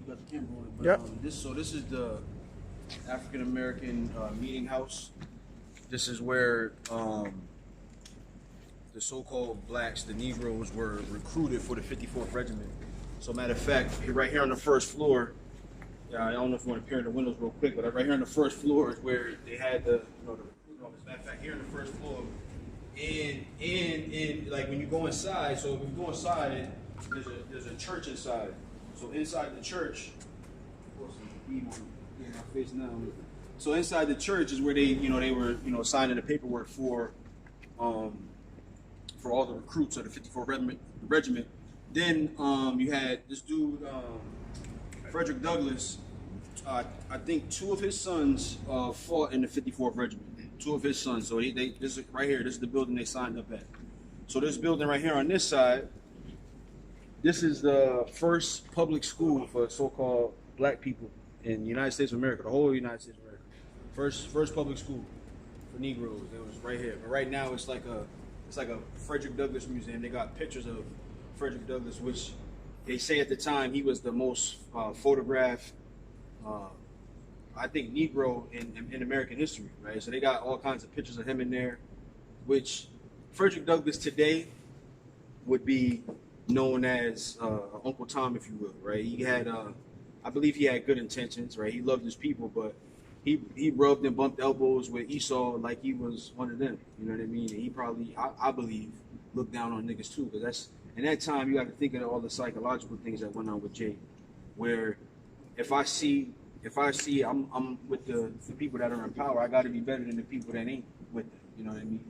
got the camera rolling. But Yep. This is the African American meeting house. This is where the so-called blacks, the Negroes, were recruited for the 54th Regiment. So, matter of fact, right here on the first floor. I don't know if you want to peer in the windows real quick, but right here on the first floor is where they had the recruiting office. Matter of fact, here on the first floor, and like when you go inside. So if you go inside, there's a church inside. So inside the church, of course, in my face now. So inside the church is where they were signing the paperwork for all the recruits of the 54th Regiment. Then you had this dude. Frederick Douglass, I think two of his sons fought in the 54th Regiment. Two of his sons. So this is right here. This is the building they signed up at. So this building right here on this side, this is the first public school for so-called black people in the United States of America, the whole United States of America. First public school for Negroes. It was right here. But right now it's like a Frederick Douglass museum. They got pictures of Frederick Douglass, which they say at the time he was the most photographed, I think, Negro in American history, right? So they got all kinds of pictures of him in there, which Frederick Douglass today would be known as Uncle Tom, if you will, right? He had, I believe he had good intentions, right? He loved his people, but he rubbed and bumped elbows with Esau like he was one of them, you know what I mean? And he probably, I believe, looked down on niggas too, because that's, in that time, you got to think of all the psychological things that went on with Jake, where if I see I'm with the people that are in power, I got to be better than the people that ain't with them. You know what I mean?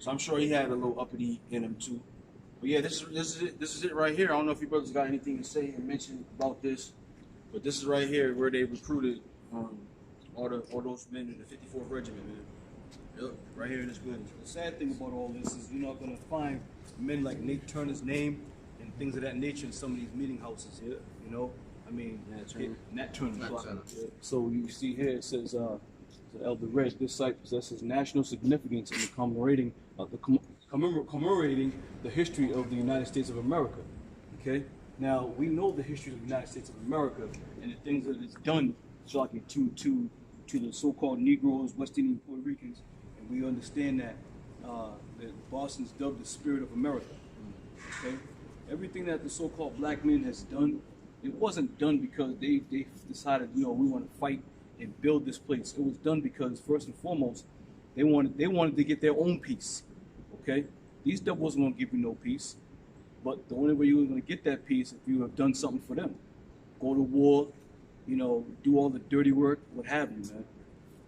So I'm sure he had a little uppity in him too. But yeah, this is it right here. I don't know if you brothers got anything to say and mention about this, but this is right here where they recruited all those men in the 54th Regiment, man. Yep, right here in this building. The sad thing about all this is you're not going to find men like Nate Turner's name and things of that nature in some of these meeting houses here. You know, I mean, Nat Turner. Yeah. So you see here it says, Elder Reg, this site possesses national significance in the commemorating the history of the United States of America. Okay, now we know the history of the United States of America and the things that it's done, shocking to the so-called Negroes, West Indian, Puerto Ricans, and we understand that Boston's dubbed the spirit of America. Okay, everything that the so-called black men has done, it wasn't done because they decided, we want to fight and build this place. It was done because first and foremost, they wanted to get their own peace. Okay, these devils wasn't going to give you no peace, but the only way you were going to get that peace if you have done something for them, go to war, do all the dirty work, what have you, man.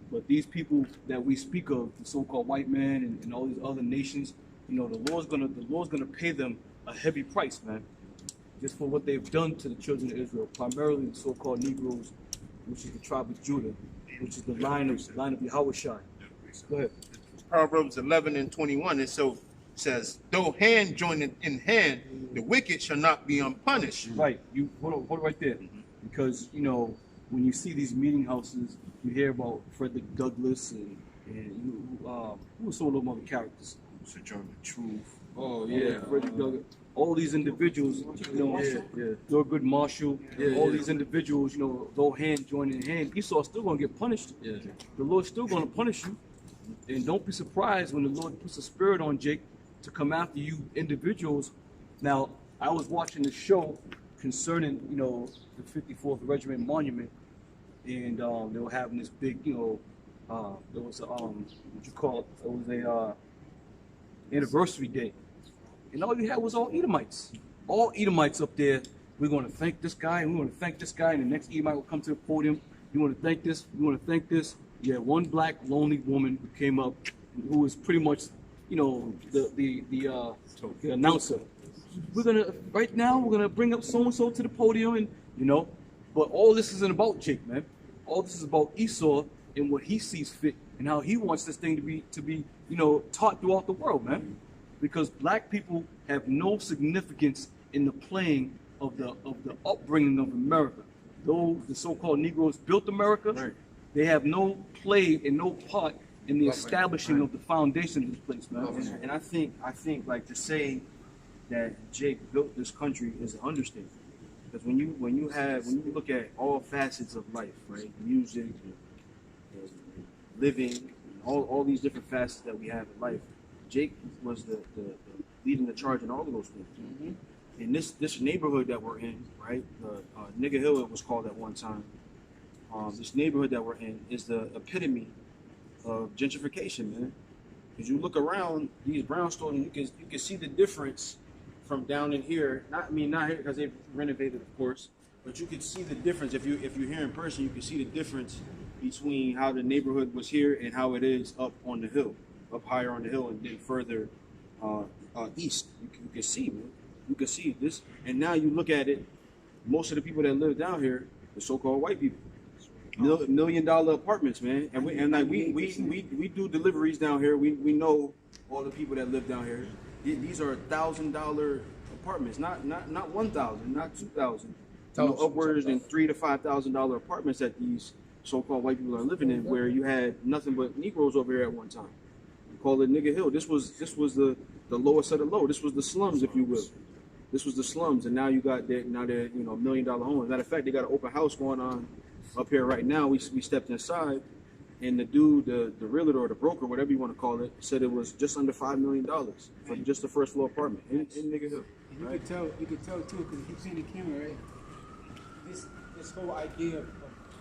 But these people that we speak of, the so-called white man and all these other nations, the Lord's gonna pay them a heavy price, man, just for what they've done to the children of Israel, primarily the so-called Negroes, which is the tribe of Judah, which is the line of Yahushua. Go ahead. Proverbs 11:21. And so says, though hand joined in hand, the wicked shall not be unpunished. Right. You hold it right there, because when you see these meeting houses, you hear about Frederick Douglass and who were some of those other characters? Sojourner Truth. Oh yeah, Frederick Douglass. All these individuals, Thurgood Marshall, all these individuals, though hand joined in hand, Esau's still going to get punished. Yeah. The Lord's still going to punish you. And don't be surprised when the Lord puts a spirit on Jake to come after you individuals. Now, I was watching the show concerning, the 54th Regiment Monument, and they were having this big, there was it was a anniversary day. And all you had was all Edomites. All Edomites up there. We're going to thank this guy, and we're going to thank this guy, and the next Edomite will come to the podium. You want to thank this, you want to thank this. You had one black, lonely woman who came up, who was pretty much, the announcer. Right now, we're going to bring up so-and-so to the podium, and, but all this isn't about Jake, man. All this is about Esau and what he sees fit and how he wants this thing to be, taught throughout the world, man. Because black people have no significance in the playing of the upbringing of America. Though the so-called Negroes built America, right, they have no play and no part in the establishing of the foundation of this place, man. And I think like to say that Jake built this country is an understatement. Because when you look at all facets of life, right, music, living, all these different facets that we have in life, Jake was the leading the charge in all of those things. Mm-hmm. In this neighborhood that we're in, right, Nigga Hill it was called at one time. This neighborhood that we're in is the epitome of gentrification, man. Because you look around these brownstones, and you can see the difference from down in here. Not here because they've renovated, of course, but you can see the difference. If you're here in person, you can see the difference between how the neighborhood was here and how it is up on the hill, up higher on the hill, and then further east. You can see, man. You can see this, and now you look at it. Most of the people that live down here, the so-called white people. $1 million apartments, man, and we do deliveries down here. We know all the people that live down here. These are $1,000 apartments, not 1,000, not 2,000. Upwards than $3,000 to $5,000 apartments that these so-called white people are living in, where you had nothing but Negroes over here at one time. We call it Nigga Hill. This was the lowest of the low. This was the slums, if you will. This was the slums, and now you got they're $1 million homes. Matter of fact, they got an open house going on up here right now. We stepped inside, and the dude, the realtor or the broker, whatever you want to call it, said it was just under $5 million for just the first floor apartment in Nigga Hill. And you could tell too, because you keep seeing the camera, right? This whole idea of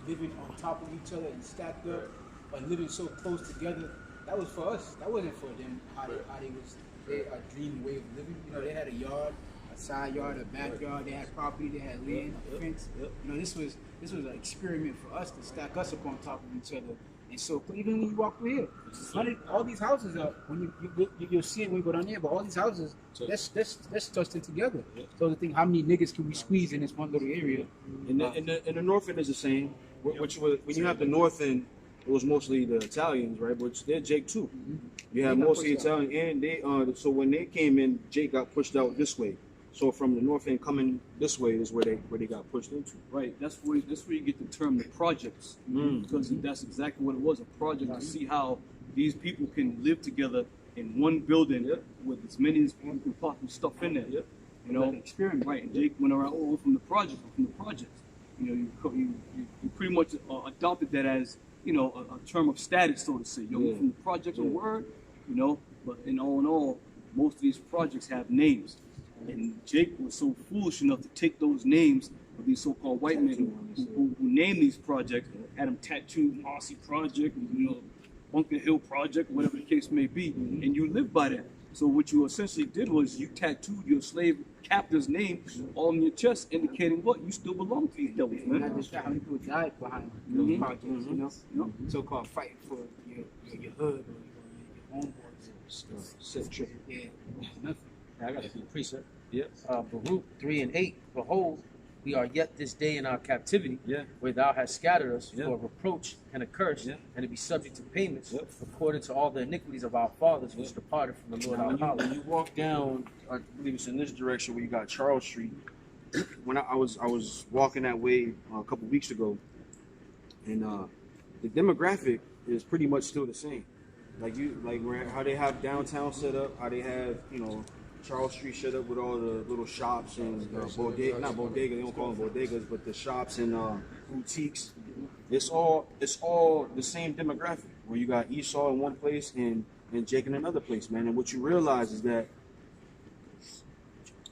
living on top of each other and stacked up, or living so close together, that was for us. That wasn't for them. How they was a dream way of living. You know, they had a yard, a side yard, a backyard. They had property. They had land, a fence. You know, this was an experiment for us to stack us up on top of each other. And so even when you walk through here, all these houses are, when you'll see it when you go down there, but all these houses, that's touched in together. So the thing, how many niggas can we squeeze in this one little area? In the north end is the same. Which was, when you have the north end, it was mostly the Italians, right? Which they're Jake too. You have mostly Italian, and they so when they came in, Jake got pushed out this way. So from the north end coming this way is where they got pushed into. Right. That's where you get the term the projects, because that's exactly what it was, a project to see how these people can live together in one building with as many as possible stuff in there. You know, like experiment. Right. And Jake went around from the projects. You know, you pretty much adopted that as, you know, a term of status, so to say. From the project of word, you know, but in all, most of these projects have names. And Jake was so foolish enough to take those names of these so-called white men who named these projects, had them tattooed Marcy Project, you know, Bunker Hill Project, whatever the case may be, and you live by that. So what you essentially did was you tattooed your slave captor's name on your chest, indicating what? You still belong to these devils, man. Not just how many people died behind those projects, you know? So-called fighting for your hood or your homeboys. Yeah, nothing. I got a precept. Baruch 3:8. Behold, we are yet this day in our captivity, where thou hast scattered us for a reproach and a curse, and to be subject to payments according to all the iniquities of our fathers which departed from the Lord our God. When you walk down, I believe it's in this direction where you got Charles Street. When I was walking that way a couple weeks ago, and the demographic is pretty much still the same. How they have downtown set up, how they have, you know, Charles Street set up with all the little shops and not bodegas, they don't call them bodegas, but the shops and boutiques. It's all the same demographic, where you got Esau in one place and Jake in another place, man. And what you realize is that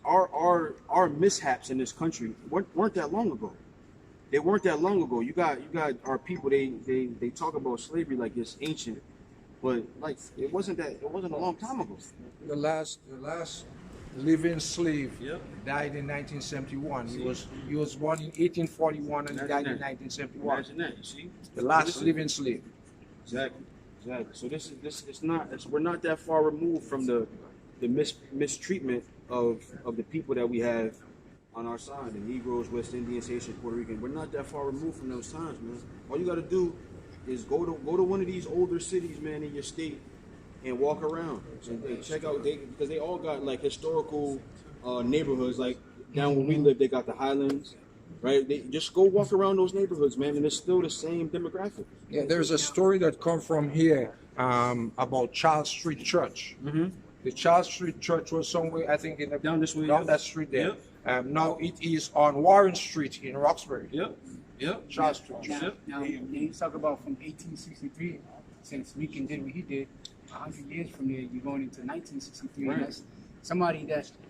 our mishaps in this country weren't that long ago. They weren't that long ago. You got our people, they talk about slavery like it's ancient. But like it wasn't a long time ago. The last living slave died in 1971. He was born in 1841 and died in 1971. Imagine that, you see? The last living slave. Exactly. So we're not that far removed from the mistreatment of the people that we have on our side, the Negroes, West Indians, Haitian, Puerto Rican. We're not that far removed from those times, man. All you got to do is go to one of these older cities, man, in your state, and walk around and check out. Because they all got like historical neighborhoods. Like down where we live, they got the Highlands, right? They just go walk around those neighborhoods, man, and it's still the same demographic. Yeah, there's a story that comes from here about Charles Street Church. The Charles Street Church was somewhere, I think, down that street there. Now it is on Warren Street in Roxbury. Yep. Yep. Charles Street. Now you talk about from 1863, since Lincoln did what he did, 100 years from there, you're going into 1963. Right. And that's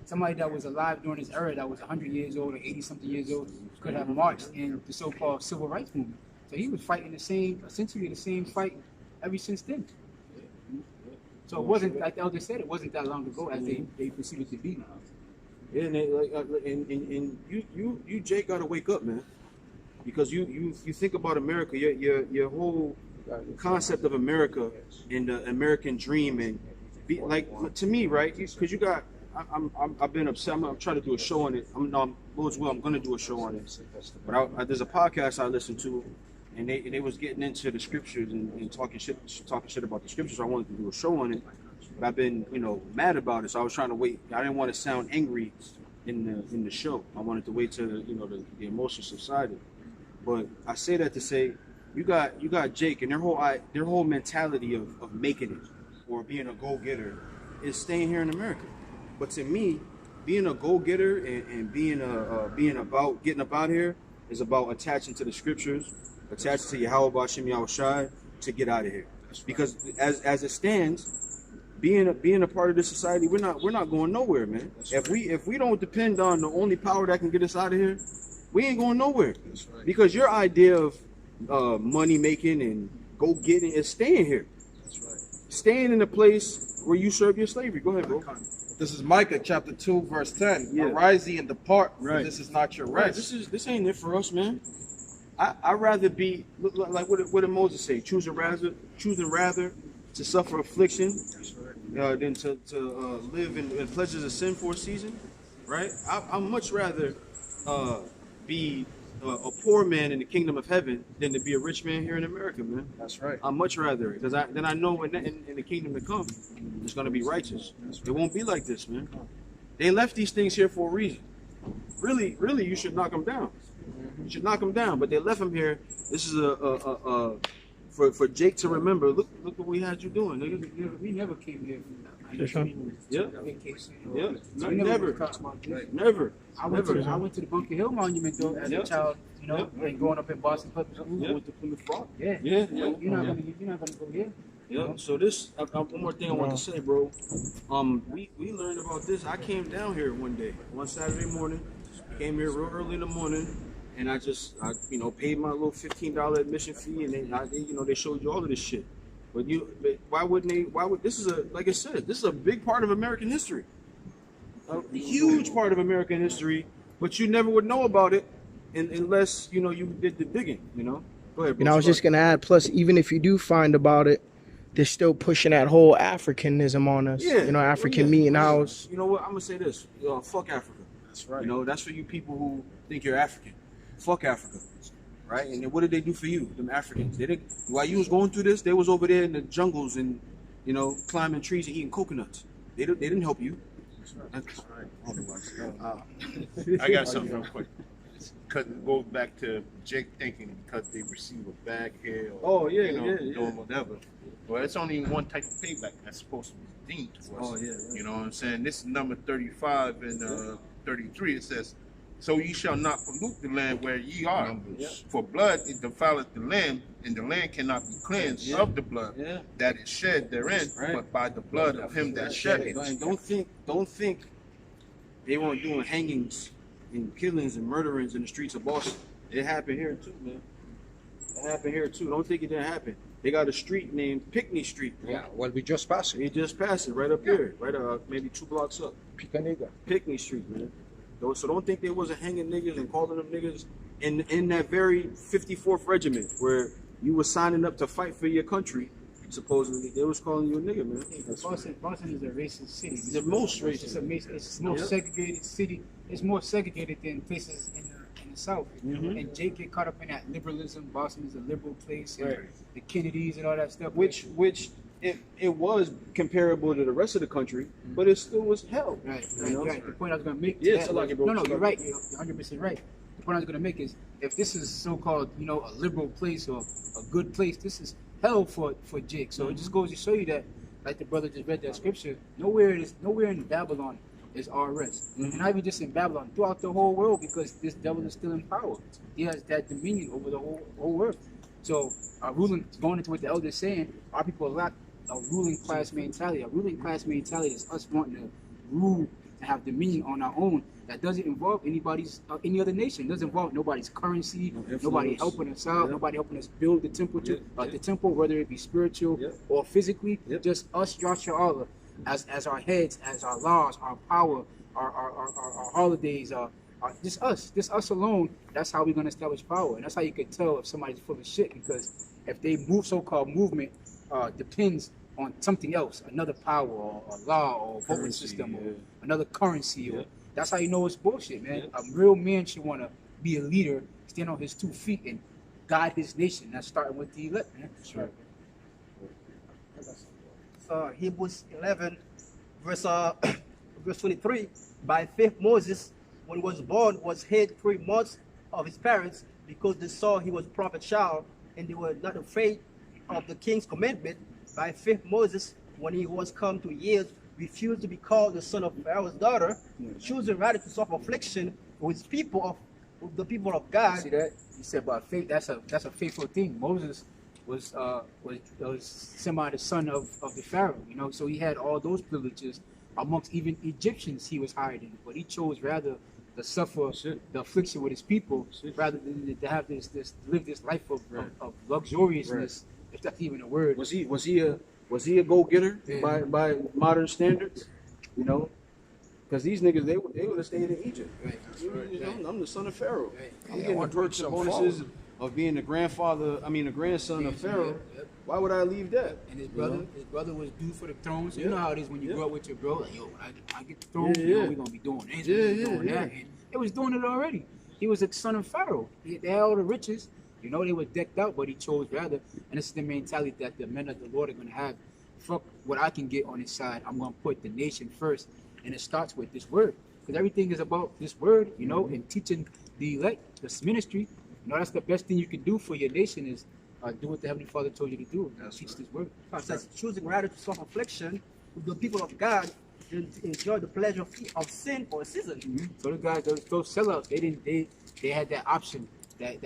somebody that was alive during this era, that was 100 years old or 80 something years old, could have marched in the so-called civil rights movement. So he was fighting essentially the same fight ever since then. So it wasn't, like the elder said, it wasn't that long ago as they proceeded to be. Yeah, and, and you Jake, gotta wake up, man, because you think about America, your whole concept of America and the American dream, and to me, right? Because you got, I've been upset. I'm trying to do a show on it. I'm gonna do a show on it. But there's a podcast I listen to, and they was getting into the scriptures and talking shit about the scriptures. I wanted to do a show on it, but I've been mad about it. So I was trying to wait. I didn't want to sound angry in the show. I wanted to wait till the emotions subsided. But I say that to say, you got Jake, and their whole mentality of making it or being a go-getter is staying here in America. But to me, being a go-getter and being about getting about here is about attaching to the scriptures, attaching to Yahweh B'Shem Yahushai to get out of here. Because as it stands, being a part of this society, we're not going nowhere, man. If we don't depend on the only power that can get us out of here, we ain't going nowhere. Because your idea of money making and go getting is staying here. Staying in the place where you serve your slavery. Go ahead, bro. This is Micah chapter 2, verse 10. Yeah. Arise ye and depart, for Right. this is not your Right. rest. This ain't it for us, man. I'd rather be like what did Moses say? Choosing rather to suffer affliction than to live in pleasures of sin for a season, right? I'd much rather be a poor man in the kingdom of heaven than to be a rich man here in America, man. That's right. I'd much rather, because then I know in the kingdom to come, it's going to be righteous. It won't be like this, man. They left these things here for a reason. Really, you should knock them down. You should knock them down, but they left them here. This is for Jake to remember. Look what we had you doing, nigga. We never came here. Yeah. Vacation. Yeah. So we Never. talked about this. Never. I went to the Bunker Hill Monument though as a child, and growing up in Boston Public Schools. Yeah. Went to Plymouth Rock. Yeah. Yeah. You're not gonna go here. Yeah. So this one more thing I want to say, bro. We learned about this. I came down here one Saturday morning. Came here real early in the morning, and I paid my little $15 admission fee, and they showed you all of this shit. But why would this is like I said, this is a big part of American history. A huge part of American history, but you never would know about it unless you did the digging. Go ahead, bro. I was just gonna add. Plus, even if you do find about it, they're still pushing that whole Africanism on us. Yeah, African meeting house. You know what? I'm gonna say this. Fuck Africa. That's right. That's for you people who think you're African. Fuck Africa. Right? And then what did they do for you, them Africans? While you was going through this, they was over there in the jungles and climbing trees and eating coconuts. They didn't help you. That's right. I got something real quick. Because it goes back to Jake thinking because they receive a bag here or doing whatever. Well, it's only one type of payback that's supposed to be deemed to us. Oh, yeah. You know what I'm saying? This is number 35 and 33. It says, so ye shall not pollute the land where ye are. For blood it defileth the land, and the land cannot be cleansed of the blood that is shed therein, but by the blood of him that shed it. And don't think they weren't doing hangings and killings and murderings in the streets of Boston. It happened here too, man. It happened here too. Don't think it didn't happen. They got a street named Pinckney Street. Yeah, well, we just passed it. We just passed it right up here, right maybe 2 blocks up. Picanega. Pinckney Street, man. So don't think they wasn't hanging niggas and calling them niggas in that very 54th Regiment where you were signing up to fight for your country. Supposedly, they was calling you a nigga, man. Boston is a racist city. It's the most racist. It's the most segregated city. It's more segregated than places in the South. And Jake get caught up in that liberalism. Boston is a liberal place. And the Kennedys and all that stuff. Which it was comparable to the rest of the country, but it still was hell. Right. The point I was going to make. No, you're right. You're 100% right. The point I was going to make is if this is so-called, a liberal place or a good place, this is hell for Jake. So it just goes to show you that, like the brother just read that scripture, nowhere in Babylon is our rest. And not even just in Babylon, throughout the whole world, because this devil is still in power. He has that dominion over the whole earth. So going into what the elder is saying, our people lack a ruling class mentality. A ruling class mentality is us wanting to rule and have dominion on our own. That doesn't involve any other nation. It doesn't involve nobody's currency, nobody helping us out, nobody helping us build the temple, the temple, whether it be spiritual or physically. Just us, Yahshua Allah, as our heads, as our laws, our power, our holidays, just us alone. That's how we're gonna establish power, and that's how you can tell if somebody's full of shit, because if they so-called movement depends on something else, another power or a law or voting system or another currency, or that's how you know it's bullshit, man. A real man should want to be a leader, stand on his 2 feet, and guide his nation. That's starting with the elect, man. That's right. So Hebrews 11, verse 23. By faith, Moses, when he was born, was hid 3 months of his parents, because they saw he was a prophet child, and they were not afraid of the king's commandment. By faith, Moses, when he was come to years, refused to be called the son of Pharaoh's daughter, choosing rather to suffer affliction with the people of God. See that? He said by faith. That's a faithful thing. Moses was semi the son of the Pharaoh, you know, so he had all those privileges amongst even Egyptians he was hiding, but he chose rather to suffer the affliction with his people rather than to have live this life of luxuriousness, if that's even a word. Was he a go-getter by modern standards? You know, because these niggas they would have stayed in Egypt. Right. You know, I'm the son of Pharaoh. Right. I'm getting the perks and bonuses of being the grandson of Pharaoh. Why would I leave that? And his brother was due for the throne. So you know how it is when you grow up with your bro. Like, yo, I get the throne. You know, we're gonna be doing this. Doing that. And they was doing it already. He was the son of Pharaoh. They had all the riches. You know, they were decked out, but he chose rather. And this is the mentality that the men of the Lord are gonna have. Fuck what I can get on his side. I'm gonna put the nation first, and it starts with this word, because everything is about this word. You know, and teaching the elect, this ministry. You know, that's the best thing you can do for your nation is do what the Heavenly Father told you to do. Teach this word. It says, choosing rather to suffer affliction with the people of God than to enjoy the pleasure of sin for a season. Mm-hmm. So the guys, those sellouts, they had that option, that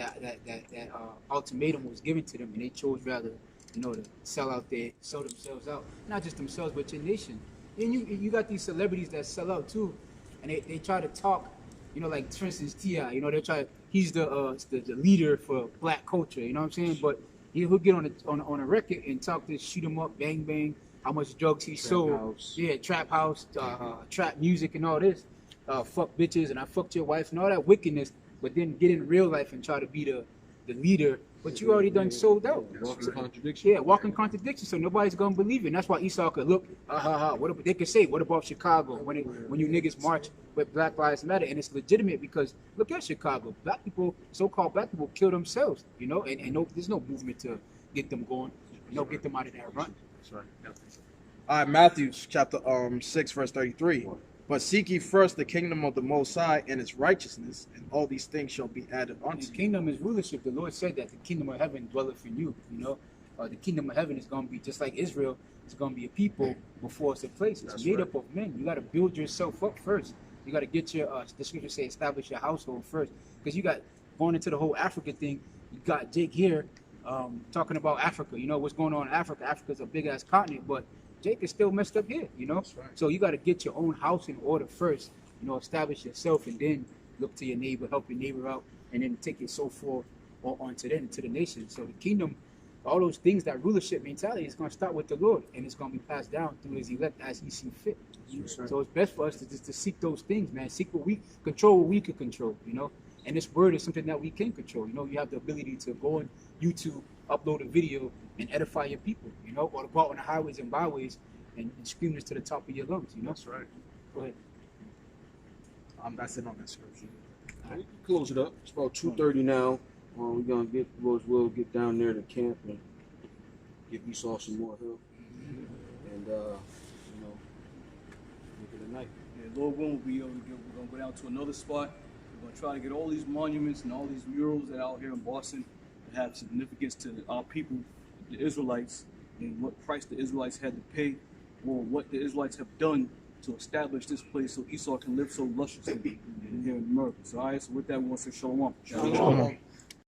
ultimatum was given to them, and they chose rather, you know, to sell themselves out. Not just themselves, but your nation. And you got these celebrities that sell out too, and they try to talk, you know, like for instance T.I., you know, he's the leader for black culture, you know what I'm saying? But he'll get on a record and talk this, shoot 'em up, bang bang, how much drugs he sold, trap house, trap music and all this, fuck bitches and I fucked your wife and all that wickedness, but then get in real life and try to be the leader, but you already done sold out. Walking contradiction. Yeah, walking contradiction. So nobody's gonna believe it. And that's why Esau could look, what they could say, what about Chicago when you niggas march with Black Lives Matter, and it's legitimate because look at Chicago. Black people, so-called black people, kill themselves, you know, and no, there's no movement to get them going, you know, get them out of that run. That's right. All right, Matthew chapter 6, verse 33. But seek ye first the kingdom of the Most High and its righteousness, and all these things shall be added unto His you. kingdom is rulership. The Lord said that the kingdom of heaven dwelleth in you. You know, the kingdom of heaven is going to be just like Israel. It's going to be a people before it's a place. It's made up of men. You got to build yourself up first. You got to get your, the scripture say, establish your household first. Because you got, going into the whole Africa thing, you got Jake here talking about Africa. You know, what's going on in Africa. Africa's a big-ass continent, but Jake is still messed up here, you know? Right. So you got to get your own house in order first, you know, establish yourself, and then look to your neighbor, help your neighbor out, and then take it so forth onto them, to the nation. So the kingdom, all those things, that rulership mentality is going to start with the Lord, and it's going to be passed down through his elect as he sees fit. So it's best for us to seek those things, man. Seek what we control, what we can control, you know? And this word is something that we can control. You know, you have the ability to go on YouTube, upload a video, and edify your people, you know, or to go out on the highways and byways and scream this to the top of your lungs, you know? That's right. Go ahead. That's it on that scripture. We can close it up. It's about 2:30 now. We're gonna we'll get down there to camp and give Esau some more help, and you know, make it a night. Yeah, Lord willing, we're gonna go down to another spot. We're gonna try to get all these monuments and all these murals that are out here in Boston that have significance to our people, the Israelites, and what price the Israelites had to pay, or what the Israelites have done to establish this place so Esau can live so lusciously here in America. So, all right, so with that, we want to say shalom. Shalom.